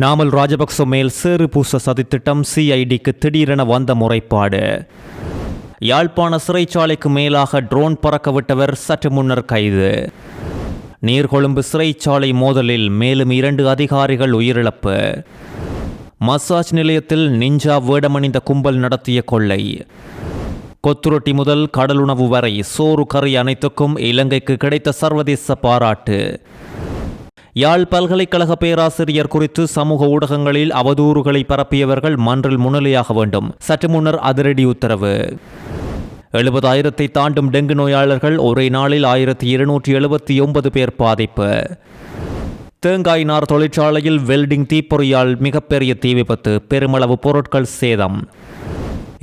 நாமல் ராஜபக்ச மேல் சேறு பூச சதித்திட்டம் சிஐடிக்கு திடீரென வந்த முறைப்பாடு. யாழ்ப்பாண சிறைச்சாலைக்கு மேலாக ட்ரோன் பறக்கவிட்டவர் சற்று முன்னர் கைது. நீர்கொழும்பு சிறைச்சாலை மோதலில் மேலும் 2 அதிகாரிகள் உயிரிழப்பு. மசாஜ் நிலையத்தில் நிஞ்சா வேடமணிந்த கும்பல் நடத்திய கொள்ளை. கொத்துரொட்டி முதல் கடலுணவு வரை சோறு கறி அனைத்துக்கும் இலங்கைக்கு கிடைத்த சர்வதேச பாராட்டு. யாழ் பல்கலைக்கழக பேராசிரியர் குறித்து சமூக ஊடகங்களில் அவதூறுகளை பரப்பியவர்கள் மன்றில் முன்னிலையாக வேண்டும். சற்று முன்னர் அதிரடி உத்தரவு. 70,000 தாண்டும் டெங்கு நோயாளர்கள் ஒரே நாளில் 1279 பேர் பாதிப்பு. தேங்காய் நார் தொழிற்சாலையில் வெல்டிங் தீப்பொறியால் மிகப்பெரிய தீ விபத்து, பெருமளவு பொருட்கள் சேதம்.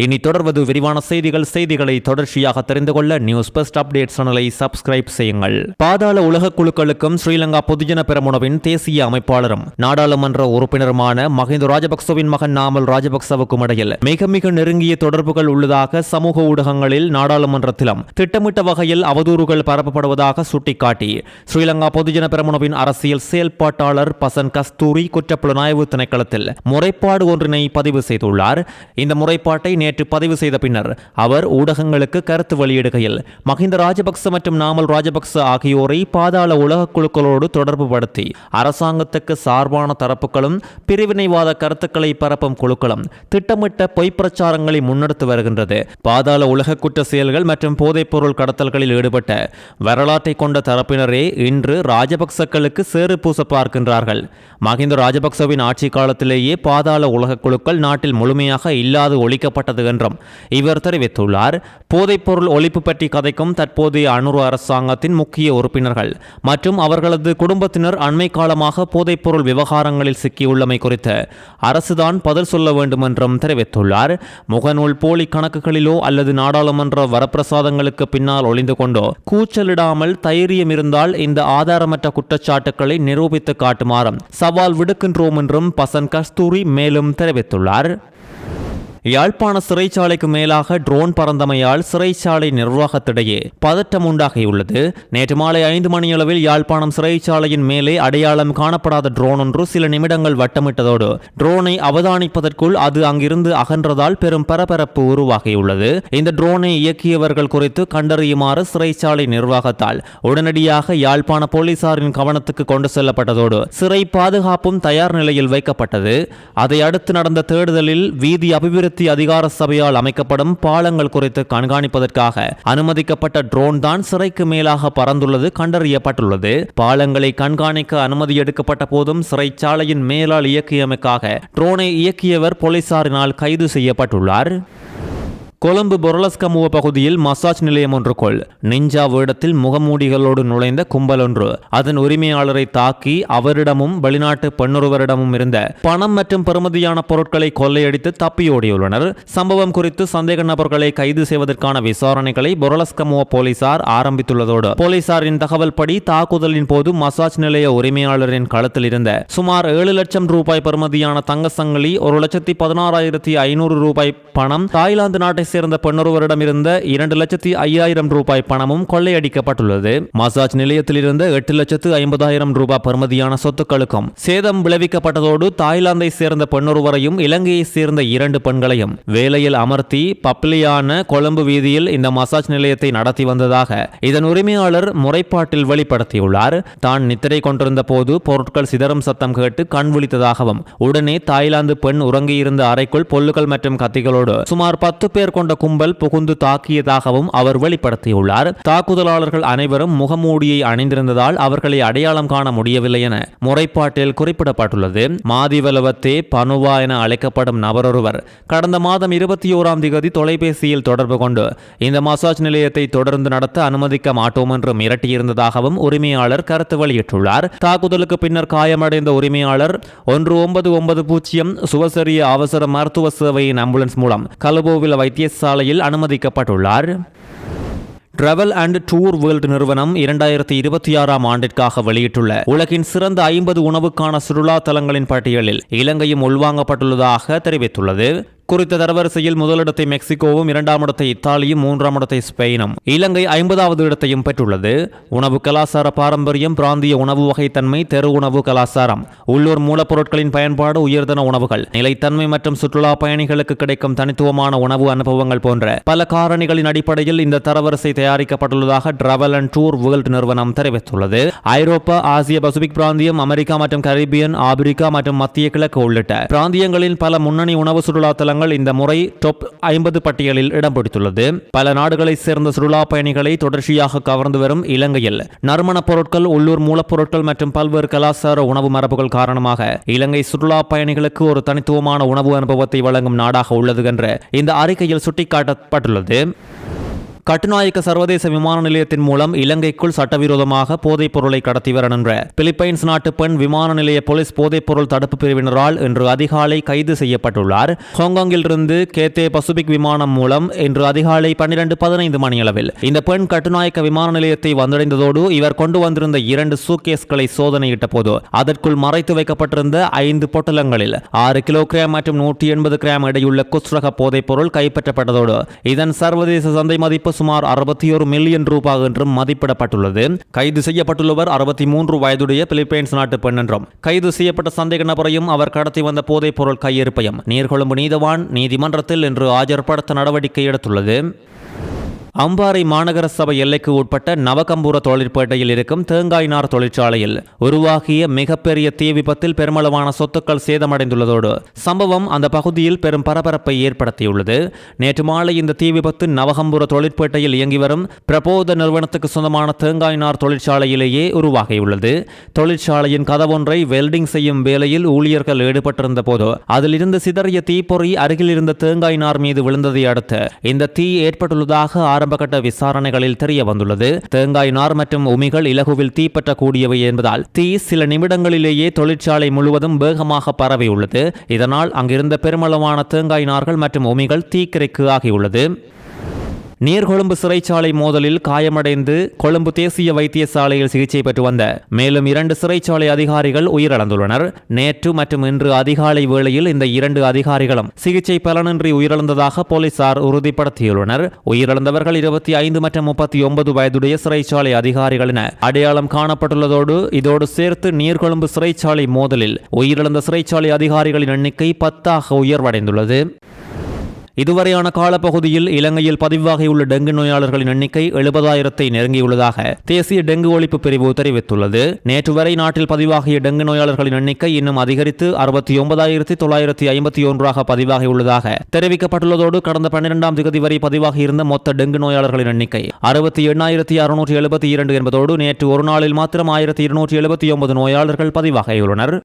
இனி தொடர்வது விரிவான செய்திகளை தொடர்ச்சியாக தெரிந்து கொள்ள நியூஸ் பெஸ்ட் அப்டேட் சேனலை சப்ஸ்கிரைப் செய்யுங்கள். பாதாள உலக குழுக்களுக்கும் ஸ்ரீலங்கா பொதுஜன பெரமுனவின் தேசிய அமைப்பாளரும் நாடாளுமன்ற உறுப்பினருமான மஹிந்த ராஜபக்சவின் மகன் நாமல் ராஜபக்சவுக்கும் இடையில் மிக நெருங்கிய தொடர்புகள் உள்ளதாக சமூக ஊடகங்களில் நாடாளுமன்றத்திலும் திட்டமிட்ட வகையில் அவதூறுகள் பரப்பப்படுவதாக சுட்டிக்காட்டி ஸ்ரீலங்கா பொதுஜன பெரமுனவின் அரசியல் செயல்பாட்டாளர் பசன் கஸ்தூரி குற்றப்புலனாய்வு திணைக்களத்தில் முறைப்பாடு ஒன்றினை பதிவு செய்துள்ளார். இந்த முறைப்பாட்டை நேற்று பதிவு செய்த பின்னர் அவர் ஊடகங்களுக்கு கருத்து வெளியிடுகையில் மஹிந்த ராஜபக்ச மற்றும் நாமல் ராஜபக்ச ஆகியோரை பாதாள உலக குழுக்களோடு தொடர்பு படுத்தி அரசாங்கத்துக்கு சார்பான தரப்புகளும் பிரிவினைவாத கருத்துக்களை பரப்பும் குழுக்களும் திட்டமிட்ட பொய் பிரச்சாரங்களை முன்னெடுத்து வருகின்றது. பாதாள உலக குற்ற செயல்கள் மற்றும் போதைப்பொருள் கடத்தல்களில் ஈடுபட்ட வரலாற்றை கொண்ட தரப்பினரே இன்று ராஜபக்சக்களுக்கு சேறு பூச பார்க்கின்றார்கள். மஹிந்த ராஜபக்சவின் ஆட்சி காலத்திலேயே பாதாள உலக குழுக்கள் நாட்டில் முழுமையாக இல்லாது ஒழிக்கப்பட்டது என்றும் இவர் தெரிவித்துள்ளார். போதைப்பொருள் ஒழிப்பு பற்றி கதைக்கும் தற்போதைய அனுரு அரசாங்கத்தின் முக்கிய உறுப்பினர்கள் மற்றும் அவர்களது குடும்பத்தினர் அண்மை காலமாக போதைப்பொருள் விவகாரங்களில் சிக்கியுள்ளமை குறித்து அரசுதான் பதில் சொல்ல வேண்டும் என்றும் தெரிவித்துள்ளார். முகநூல் போலி கணக்குகளிலோ அல்லது நாடாளுமன்ற வரப்பிரசாதங்களுக்கு பின்னால் ஒளிந்து கொண்டோ கூச்சலிடாமல் தைரியம் இருந்தால் இந்த ஆதாரமற்ற குற்றச்சாட்டுக்களை நிரூபித்து காட்டுமாறும் சவால் விடுக்கின்றோம் என்றும் பசன் கஸ்தூரி மேலும் தெரிவித்துள்ளார். யாழ்ப்பாண சிறைச்சாலைக்கு மேலாக ட்ரோன் பறந்தமையால் சிறைச்சாலை நிர்வாகத்திடையே பதட்டம் உண்டாகியுள்ளது. நேற்று மாலை 5 மணியளவில் யாழ்ப்பாணம் சிறைச்சாலையின் மேலே அடையாளம் காணப்படாத ட்ரோன் ஒன்று சில நிமிடங்கள் வட்டமிட்டதோடு ட்ரோனை அவதானிப்பதற்குள் அது அங்கிருந்து அகன்றதால் பெரும் பரபரப்பு உருவாகியுள்ளது. இந்த ட்ரோனை இயக்கியவர்கள் குறித்து கண்டறியுமாறு சிறைச்சாலை நிர்வாகத்தால் உடனடியாக யாழ்ப்பாண போலீசாரின் கவனத்துக்கு கொண்டு செல்லப்பட்டதோடு சிறை பாதுகாப்பும் தயார் நிலையில் வைக்கப்பட்டது. அதை அடுத்து நடந்த தேடுதலில் வீதி அபிவிருத்தி அதிகார சபையால் அமைக்கப்படும் பாலங்கள் குறித்து கண்காணிப்பதற்காக அனுமதிக்கப்பட்ட ட்ரோன் தான் சிறைக்கு மேலாக பறந்துள்ளது கண்டறியப்பட்டுள்ளது. பாலங்களை கண்காணிக்க அனுமதி எடுக்கப்பட்ட போதும் சிறைச்சாலையின் மேலால் இயக்கியமைக்காக ட்ரோனை இயக்கியவர் போலீசாரினால் கைது செய்யப்பட்டுள்ளார். கொழும்பு பொரலஸ்கமுவ பகுதியில் மசாஜ் நிலையம் ஒன்றுக்குள் நிஞ்சா வேடத்தில் முகமூடிகளோடு நுழைந்த கும்பல் ஒன்று அதன் உரிமையாளரை தாக்கி அவரிடமும் வெளிநாட்டு பெண்ணொருவரிடமும் இருந்த பணம் மற்றும் பெறுமதியான பொருட்களை கொள்ளையடித்து தப்பியோடியுள்ளனர். சம்பவம் குறித்து சந்தேக நபர்களை கைது செய்வதற்கான விசாரணைகளை பொரலஸ்கமுவ போலீசார் ஆரம்பித்துள்ளதோடு போலீசாரின் தகவல் படி தாக்குதலின் போது மசாஜ் நிலைய உரிமையாளரின் களத்தில் இருந்த சுமார் 7 லட்சம் ரூபாய் பெறுமதியான தங்க சங்கிலி, 1,16,500 ரூபாய் பணம், தாய்லாந்து நாட்டை சேர்ந்த பெண்ணொருவரிடம் இருந்த 2,05,000 ரூபாய் பணமும் கொள்ளையடிக்கப்பட்டுள்ளது. மசாஜ் நிலையத்தில் இருந்த 8,50,000 ரூபாய் பெறுமதியான சொத்துக்களுக்கும் சேதம் விளைவிக்கப்பட்டதோடு தாய்லாந்தை சேர்ந்த பெண்ணொருவரையும் இலங்கையை சேர்ந்த 2 பெண்களையும் வேலையில் அமர்த்தி பப்ளியான கொழும்பு வீதியில் இந்த மசாஜ் நிலையத்தை நடத்தி வந்ததாக இதன் உரிமையாளர் முறைப்பாட்டில் வெளிப்படுத்தியுள்ளார். தான் நித்திரை கொண்டிருந்த போது பொருட்கள் சிதறும் சத்தம் கேட்டு கண் விழித்ததாகவும் உடனே தாய்லாந்து பெண் உறங்கியிருந்த அறைக்குள் பொல்லுகள் மற்றும் கத்திகளோடு சுமார் 10 பேர் கொண்ட கும்பல் புகுந்து தாக்கியதாகவும் அவர் வெளிப்படுத்தியுள்ளார். தாக்குதலாளர்கள் அனைவரும் முகமூடியை அணிந்திருந்ததால் அவர்களை அடையாளம் காண முடியவில்லை என முறைப்பாட்டில் குறிப்பிடப்பட்டுள்ளது. மாதிவலவத்தே பனுவா என அழைக்கப்படும் நபரொருவர் கடந்த மாதம் 21ஆம் தேதி தொலைபேசியில் தொடர்பு கொண்டு இந்த மசாஜ் நிலையத்தை தொடர்ந்து நடத்த அனுமதிக்க மாட்டோம் என்று மிரட்டியிருந்ததாகவும் உரிமையாளர் கருத்து வெளியிட்டுள்ளார். தாக்குதலுக்கு பின்னர் காயமடைந்த உரிமையாளர் 1990 சுவசரிய அவசர மருத்துவ சேவையின் ஆம்புலன்ஸ் மூலம் கலபோவில வைத்தியசாலையில் அனுமதிக்கப்பட்டுள்ளார். டிராவல் அண்ட் டூர் வேர்ல்டு நிறுவனம் 2026ஆம் ஆண்டிற்காக வெளியிட்டுள்ள உலகின் சிறந்த 50 உணவுக்கான சுற்றுலா தலங்களின் பட்டியலில் இலங்கையும் உள்வாங்கப்பட்டுள்ளதாக தெரிவித்துள்ளது. குறித்த தரவரிசையில் முதலிடத்தை மெக்சிகோவும், இரண்டாம் இடத்தை இத்தாலியும், மூன்றாம் இடத்தை ஸ்பெயினும், இலங்கை 50வது இடத்தையும் பெற்றுள்ளது. உணவு கலாச்சார பாரம்பரியம், பிராந்திய உணவு வகைத்தன்மை, தெரு உணவு கலாச்சாரம், உள்ளூர் மூலப்பொருட்களின் பயன்பாடு, உயர்தன உணவுகள், நிலைத்தன்மை மற்றும் சுற்றுலா பயணிகளுக்கு கிடைக்கும் தனித்துவமான உணவு அனுபவங்கள் போன்ற பல காரணிகளின் அடிப்படையில் இந்த தரவரிசை தயாரிக்கப்பட்டுள்ளதாக டிராவல் அண்ட் டூர் வேர்ல்ட் நிறுவனம் தெரிவித்துள்ளது. ஐரோப்பா, ஆசிய பசிபிக் பிராந்தியம், அமெரிக்கா மற்றும் கரீபியன், ஆப்பிரிக்கா மற்றும் மத்திய கிழக்கு உள்ளிட்ட பிராந்தியங்களின் பல முன்னணி உணவு சுற்றுலா தலங்கள் இந்த முறை டாப் 50 பட்டியலில் இடம் பிடித்துள்ளது. பல நாடுகளைச் சேர்ந்த சுற்றுலா பயணிகளை தொடர்ச்சியாக கவர்ந்து வரும் இலங்கையில் நறுமணப் பொருட்கள், உள்ளூர் மூலப்பொருட்கள் மற்றும் பல்வேறு கலாச்சார உணவு மரபுகள் காரணமாக இலங்கை சுற்றுலா பயணிகளுக்கு ஒரு தனித்துவமான உணவு அனுபவத்தை வழங்கும் நாடாக உள்ளது என்று இந்த அறிக்கையில் சுட்டிக்காட்டப்பட்டுள்ளது. கட்டுநாயக்க சர்வதேச விமான நிலையத்தின் மூலம் இலங்கைக்குள் சட்டவிரோதமாக போதைப் பொருளை கடத்தி வர நின்ற பிலிப்பைன்ஸ் நாட்டு பெண் விமான நிலைய போலீஸ் போதைப் பொருள் தடுப்பு பிரிவினரால் இன்று அதிகாலை கைது செய்யப்பட்டுள்ளார். ஹாங்காங்கில் இருந்து கேத்தே பசிபிக் விமானம் மூலம் இன்று அதிகாலை 12:15 மணியளவில் இந்த பெண் கட்டுநாயக்க விமான நிலையத்தை வந்தடைந்ததோடு இவர் கொண்டு வந்திருந்த 2 சூட்கேஸ்களை சோதனையிட்ட போது அதற்குள் மறைத்து வைக்கப்பட்டிருந்த 5 பொட்டலங்களில் 6 கிலோகிராம் மற்றும் 180 கிராம் எடையுள்ள குஸ்ரக போதைப் பொருள் கைப்பற்றப்பட்டதோடு இதன் சர்வதேச சந்தை மதிப்பு சுமார் 61 மில்லியன் ரூபாய் என்றும் மதிப்பிடப்பட்டுள்ளது. கைது செய்யப்பட்டுள்ளவர் 63 வயதுடைய பிலிப்பைன்ஸ் நாட்டு பெண் என்றும் கைது செய்யப்பட்ட சந்தேக நபரையும் அவர் கடத்தி வந்த போதைப் பொருள் கையிருப்பையும் நீர்கொழும்பு நீதவான் நீதிமன்றத்தில் இன்று ஆஜர்படுத்த நடவடிக்கை எடுத்துள்ளது. அம்பாறை மாநகர சபை எல்லைக்கு உட்பட்ட நவகம்பூர தொழிற்பேட்டையில் இருக்கும் தேங்காய் நார் தொழிற்சாலையில் உருவாகிய மிகப்பெரிய தீ விபத்தில் பெருமளவான சொத்துக்கள் சேதமடைந்துள்ளதோடு சம்பவம் அந்த பகுதியில் பெரும் பரபரப்பை ஏற்படுத்தியுள்ளது. நேற்று மாலை இந்த தீ விபத்து நவகம்பூர தொழிற்பேட்டையில் இயங்கி வரும் பிரபோத நிறுவனத்துக்கு சொந்தமான தேங்காய் நார் தொழிற்சாலையிலேயே உருவாகியுள்ளது. தொழிற்சாலையின் கதவொன்றை வெல்டிங் செய்யும் வேலையில் ஊழியர்கள் ஈடுபட்டிருந்த போது அதிலிருந்து சிதறிய தீப்பொறி அருகில் இருந்த தேங்காய் நார் மீது விழுந்ததை அடுத்து இந்த தீ ஏற்பட்டுள்ளதாக ஆரம்பகட்ட விசாரணைகளில் தெரிய வந்துள்ளது. தேங்காய் நார் மற்றும் உமிகள் இலகுவில் தீப்பற்றக்கூடியவை என்பதால் தீ சில நிமிடங்களிலேயே தொழிற்சாலை முழுவதும் வேகமாக பரவியுள்ளது. இதனால் அங்கிருந்த பெருமளவான தேங்காய் நார்கள் மற்றும் உமிகள் தீக்கிரைக்கு ஆகியுள்ளது. நீர்கொழும்பு சிறைச்சாலை மோதலில் காயமடைந்து கொழும்பு தேசிய வைத்தியசாலையில் சிகிச்சை பெற்று வந்த மேலும் 2 சிறைச்சாலை அதிகாரிகள் உயிரிழந்துள்ளனர். நேற்று மற்றும் இன்று அதிகாலை வேளையில் இந்த 2 அதிகாரிகளும் சிகிச்சை பலனின்றி உயிரிழந்ததாக போலீசார் உறுதிப்படுத்தியுள்ளனர். உயிரிழந்தவர்கள் 25 மற்றும் 39 வயதுடைய சிறைச்சாலை அதிகாரிகள் என அடையாளம் காணப்பட்டுள்ளதோடு இதோடு சேர்த்து நீர்கொழும்பு சிறைச்சாலை மோதலில் உயிரிழந்த சிறைச்சாலை அதிகாரிகளின் எண்ணிக்கை 10 உயர்வடைந்துள்ளது. இதுவரையான காலப்பகுதியில் இலங்கையில் பதிவாகியுள்ள டெங்கு நோயாளர்களின் எண்ணிக்கை 70,000 நெருங்கியுள்ளதாக தேசிய டெங்கு ஒழிப்பு பிரிவு தெரிவித்துள்ளது. நேற்று வரை நாட்டில் பதிவாகிய டெங்கு நோயாளர்களின் எண்ணிக்கை இன்னும் அதிகரித்து 69,951 பதிவாகியுள்ளதாக தெரிவிக்கப்பட்டுள்ளதோடு கடந்த 12ஆம் தேதி வரை பதிவாகியிருந்த மொத்த டெங்கு நோயாளர்களின் எண்ணிக்கை 68,672 என்பதோடு நேற்று ஒரு நாளில் மாத்திரம் 1,279 நோயாளர்கள் பதிவாகியுள்ளனர்.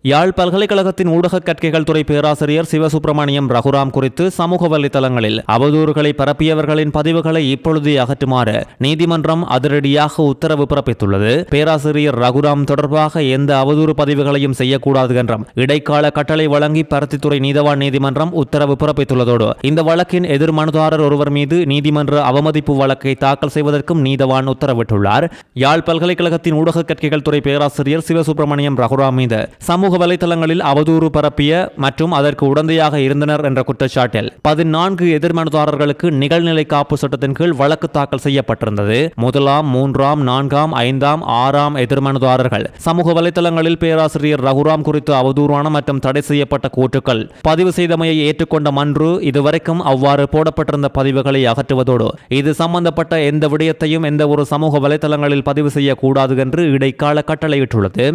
யாழ் பல்கலைக்கழகத்தின் ஊடக கற்கைகள் துறை பேராசிரியர் சிவசுப்பிரமணியம் ரகுராம் குறித்து சமூக வலைதளங்களில் அவதூறுகளை பரப்பியவர்களின் பதிவுகளை இப்பொழுதே அகற்றுமாறு நீதிமன்றம் அதிரடியாக உத்தரவு பிறப்பித்துள்ளது. பேராசிரியர் ரகுராம் தொடர்பாக எந்த அவதூறு பதிவுகளையும் செய்யக்கூடாது என்றும் இடைக்கால கட்டளை வழங்கி பருத்தித்துறை நீதவான் நீதிமன்றம் உத்தரவு பிறப்பித்துள்ளதோடு இந்த வழக்கின் எதிர் மனுதாரர் ஒருவர் மீது நீதிமன்ற அவமதிப்பு வழக்கை தாக்கல் செய்வதற்கும் நீதவான் உத்தரவிட்டுள்ளார். யாழ் பல்கலைக்கழகத்தின் ஊடக கற்கைகள் துறை பேராசிரியர் சிவசுப்பிரமணியம் ரகுராம் மீது சமூக வலைதளங்களில் அவதூறு பரப்பிய மற்றும் அதற்கு உடந்தையாக இருந்தனர் என்ற குற்றச்சாட்டில் 14 எதிர்மனுதாரர்களுக்கு நிகழ்நிலை காப்பு சட்டத்தின் கீழ் வழக்கு தாக்கல் செய்யப்பட்டிருந்தது. 1ஆம், 3ஆம், 4ஆம், 5ஆம், 6ஆம் எதிர்மனுதாரர்கள் சமூக வலைதளங்களில் பேராசிரியர் ரகுராம் குறித்து அவதூறான மற்றும் தடை செய்யப்பட்ட கூற்றுக்கள் பதிவு செய்தமையை ஏற்றுக்கொண்ட மன்று இதுவரைக்கும் அவ்வாறு போடப்பட்டிருந்த பதிவுகளை அகற்றுவதோடு இது சம்பந்தப்பட்ட எந்த விடயத்தையும் எந்த ஒரு சமூக வலைதளங்களில் பதிவு செய்யக்கூடாது என்று இடைக்கால கட்டளையிட்டுள்ளது.